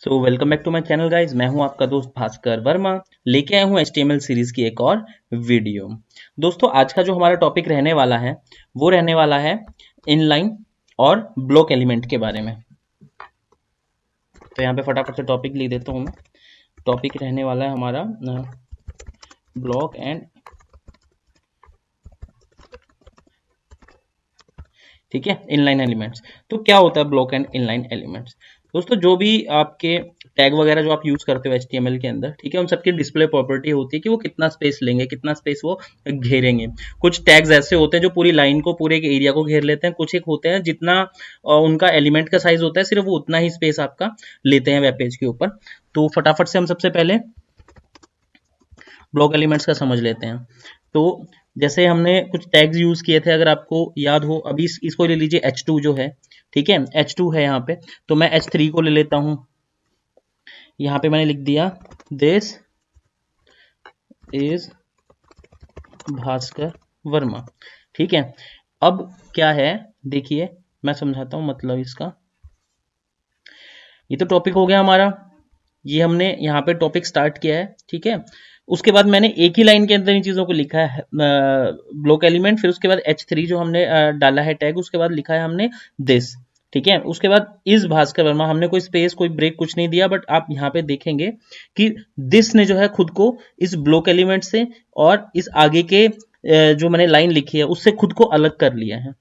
So welcome back to my channel guys. मैं हूं आपका दोस्त भास्कर वर्मा, लेके आया हूं HTML सीरीज की एक और वीडियो। दोस्तों आज का जो हमारा टॉपिक रहने वाला है वो रहने वाला है इनलाइन और ब्लॉक एलिमेंट के बारे में। तो यहाँ पे फटाफट से टॉपिक लिख देता हूं मैं। टॉपिक रहने वाला है हमारा ब्लॉक एंड, ठीक है, इनलाइन एलिमेंट्स। तो क्या होता है ब्लॉक एंड इनलाइन एलिमेंट्स? दोस्तों जो भी आपके टैग वगैरह जो आप यूज करते हो HTML के अंदर, ठीक है, उन सबकी डिस्प्ले प्रॉपर्टी होती है कि वो कितना स्पेस लेंगे, कितना स्पेस वो घेरेंगे। कुछ टैग्स ऐसे होते हैं जो पूरी लाइन को, पूरे एरिया को घेर लेते हैं। कुछ एक होते हैं जितना उनका एलिमेंट का साइज होता है सिर्फ वो उतना ही स्पेस आपका लेते हैं वेब पेज के ऊपर। तो फटाफट से हम सबसे पहले ब्लॉक एलिमेंट्स का समझ लेते हैं। तो जैसे हमने कुछ टैग्स यूज किए थे, अगर आपको याद हो, अभी इसको ले लीजिए H2 जो है, ठीक है, H2 है यहाँ पे, तो मैं H3 को ले लेता हूं। यहाँ पे मैंने लिख दिया दिस इज भास्कर वर्मा, ठीक है। अब क्या है देखिए, मैं समझाता हूं मतलब इसका। ये तो टॉपिक हो गया हमारा, ये हमने यहाँ पे टॉपिक स्टार्ट किया है, ठीक है। उसके बाद मैंने एक ही लाइन के अंदर इन चीजों को लिखा है ब्लॉक एलिमेंट, फिर उसके बाद H3 जो हमने डाला है टैग, उसके बाद लिखा है हमने दिस, ठीक है। उसके बाद इस भास्कर वर्मा, हमने कोई स्पेस कोई ब्रेक कुछ नहीं दिया, बट आप यहाँ पे देखेंगे कि दिस ने जो है खुद को इस ब्लॉक एलिमेंट से और इस आगे के जो मैंने लाइन लिखी है उससे खुद को अलग कर लिया है।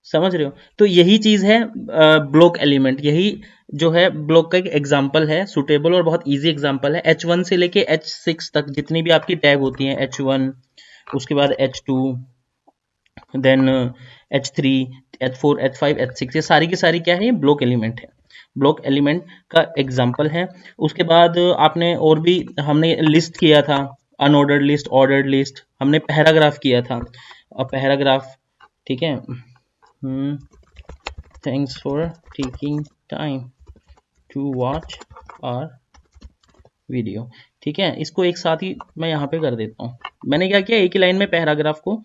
समझ रहे हो? तो यही चीज है ब्लॉक एलिमेंट, यही जो है ब्लॉक का एक एग्जाम्पल है, सुटेबल और बहुत इजी एग्जाम्पल है। H1 से लेके H6 तक जितनी भी आपकी टैग होती हैं, H1, उसके बाद H2, then H3, H4, H5, H6, ये सारी की सारी क्या है, ये ब्लॉक एलिमेंट है, ब्लॉक एलिमेंट का एग्जाम्पल है। उसके बाद आपने और भी हमने लिस्ट किया था, अनऑर्डर्ड लिस्ट, ऑर्डर्ड लिस्ट, हमने पैराग्राफ किया था, पैराग्राफ, ठीक है। Thanks for taking time to watch our video, ठीक है। इसको एक साथ ही मैं यहाँ पे कर देता हूँ। मैंने क्या किया, एक ही लाइन में पैराग्राफ को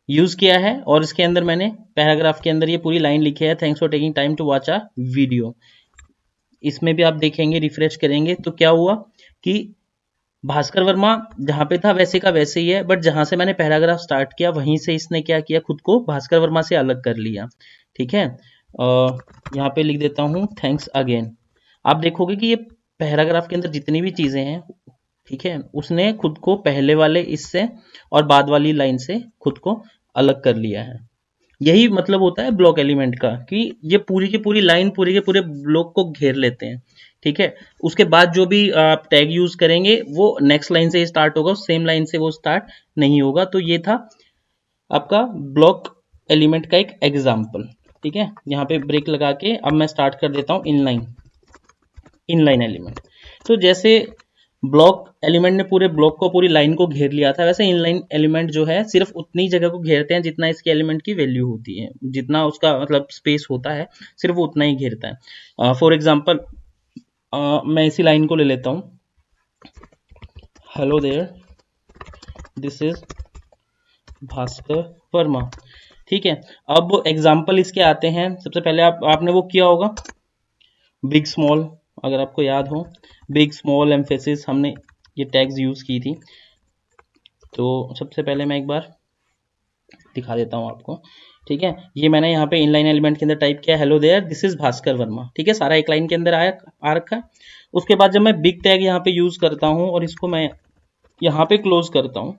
यूज किया है और इसके अंदर मैंने पैराग्राफ के अंदर ये पूरी लाइन लिखी है, thanks for taking time to watch our video. इसमें भी आप देखेंगे, रिफ्रेश करेंगे तो क्या हुआ कि भास्कर वर्मा जहां पे था वैसे का वैसे ही है, बट जहां से मैंने पैराग्राफ स्टार्ट किया वहीं से इसने क्या किया, खुद को भास्कर वर्मा से अलग कर लिया, ठीक है। यहाँ पे लिख देता हूँ थैंक्स अगेन। आप देखोगे कि ये पैराग्राफ के अंदर जितनी भी चीजें हैं, ठीक है, उसने खुद को पहले वाले इससे और बाद वाली लाइन से खुद को अलग कर लिया है। यही मतलब होता है ब्लॉक एलिमेंट का, कि ये पूरी की पूरी लाइन, पूरे के पूरे ब्लॉक को घेर लेते हैं, ठीक है। उसके बाद जो भी आप टैग यूज करेंगे वो नेक्स्ट लाइन से स्टार्ट होगा, सेम लाइन से वो स्टार्ट नहीं होगा। तो ये था आपका ब्लॉक एलिमेंट का एक एग्जाम्पल, ठीक है। यहाँ पे ब्रेक लगा के अब मैं स्टार्ट कर देता हूँ इनलाइन एलिमेंट। तो जैसे ब्लॉक एलिमेंट ने पूरे ब्लॉक को, पूरी लाइन को घेर लिया था, वैसे इनलाइन एलिमेंट जो है सिर्फ उतनी जगह को घेरते हैं जितना इसके एलिमेंट की वैल्यू होती है, जितना उसका मतलब स्पेस होता है, सिर्फ वो उतना ही घेरता है। फॉर एग्जाम्पल मैं इसी लाइन को ले लेता हूँ, hello there this is Bhaskar Verma, ठीक है। अब एग्जाम्पल इसके आते हैं। सबसे पहले आपने वो किया होगा बिग स्मॉल, अगर आपको याद हो, बिग स्मॉल एम्फेसिस, हमने ये टैग्स यूज की थी। तो सबसे पहले मैं एक बार दिखा देता हूँ आपको, ठीक है। ये मैंने यहाँ पे इनलाइन एलिमेंट के अंदर टाइप किया hello there this is Bhaskar Verma, ठीक है, सारा एक लाइन के अंदर आ रखा है। उसके बाद जब मैं बिग टैग यहाँ पे यूज करता हूँ और इसको मैं यहाँ पे क्लोज करता हूँ,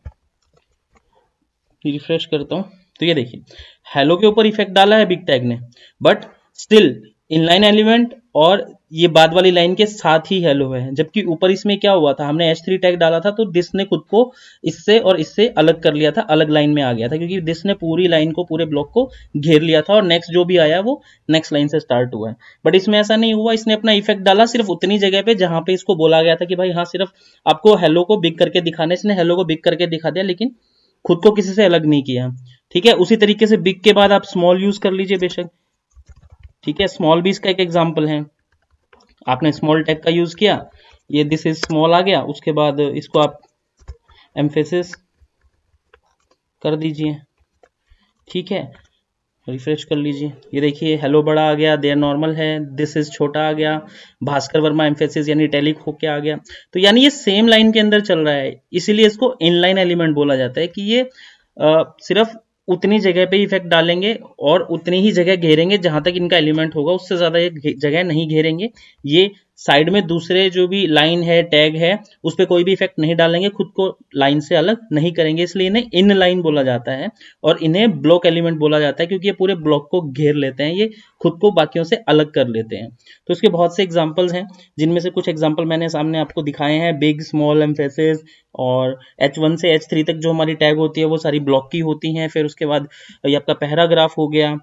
रिफ्रेश करता हूँ, तो ये देखिए हेलो के ऊपर इफेक्ट डाला है बिग टैग ने, बट स्टिल इनलाइन एलिमेंट और ये बाद वाली लाइन के साथ ही हेलो है। जबकि ऊपर इसमें क्या हुआ था, हमने H3 टैग डाला था तो दिस ने खुद को इससे और इससे अलग कर लिया था, अलग लाइन में आ गया था, क्योंकि दिस ने पूरी लाइन को, पूरे ब्लॉक को घेर लिया था और नेक्स्ट जो भी आया वो नेक्स्ट लाइन से स्टार्ट हुआ है। बट इसमें ऐसा नहीं हुआ, इसने अपना इफेक्ट डाला सिर्फ उतनी जगह पे जहां पे इसको बोला गया था कि भाई हाँ सिर्फ आपको हेलो को बिग करके दिखाने, इसने हेलो को बिग करके दिखा दिया, लेकिन खुद को किसी से अलग नहीं किया, ठीक है। उसी तरीके से बिग के बाद आप स्मॉल यूज कर लीजिए बेशक, ठीक है। स्मॉल भी इसका एक एग्जाम्पल है। आपने स्मॉल टैग का यूज किया, ये दिस इज स्मॉल आ गया, उसके बाद इसको आप एम्फेसिस कर दीजिए, ठीक है। रिफ्रेश कर लीजिए, ये देखिए हेलो बड़ा आ गया, देयर नॉर्मल है, दिस इज छोटा आ गया, भास्कर वर्मा एम्फेसिस यानी इटैलिक होके आ गया। तो यानी ये सेम लाइन के अंदर चल रहा है, इसीलिए इसको इनलाइन एलिमेंट बोला जाता है कि ये सिर्फ उतनी जगह पे इफेक्ट डालेंगे और उतनी ही जगह घेरेंगे जहां तक इनका एलिमेंट होगा, उससे ज्यादा ये जगह नहीं घेरेंगे। ये साइड में दूसरे जो भी लाइन है, टैग है, उस पर कोई भी इफेक्ट नहीं डालेंगे, खुद को लाइन से अलग नहीं करेंगे, इसलिए इन्हें इन लाइन बोला जाता है। और इन्हें ब्लॉक एलिमेंट बोला जाता है क्योंकि ये पूरे ब्लॉक को घेर लेते हैं, ये खुद को बाकियों से अलग कर लेते हैं। तो इसके बहुत से एग्जाम्पल्स हैं, जिनमें से कुछ एग्जाम्पल मैंने सामने आपको दिखाए हैं। बिग, स्मॉल, एम्फेसिस, और H1 से H3 तक जो हमारी टैग होती है वो सारी ब्लॉक की होती हैं। फिर उसके बाद ये आपका पैराग्राफ हो गया,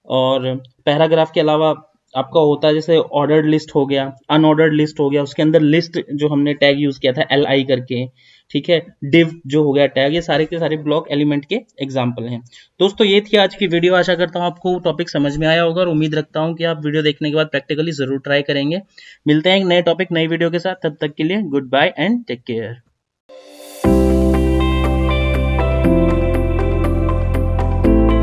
और पैराग्राफ के अलावा आपका होता है जैसे ऑर्डर्ड लिस्ट हो गया, अनऑर्डर्ड लिस्ट हो गया, उसके अंदर लिस्ट जो हमने टैग यूज किया था LI करके, ठीक है, डिव जो हो गया टैग, ये सारे के सारे ब्लॉक एलिमेंट के एग्जाम्पल हैं। दोस्तों ये थी आज की वीडियो, आशा करता हूँ आपको टॉपिक समझ में आया होगा और उम्मीद रखता हूँ कि आप वीडियो देखने के बाद प्रैक्टिकली जरूर ट्राई करेंगे। मिलते हैं एक नए टॉपिक नई वीडियो के साथ, तब तक के लिए goodbye and take care.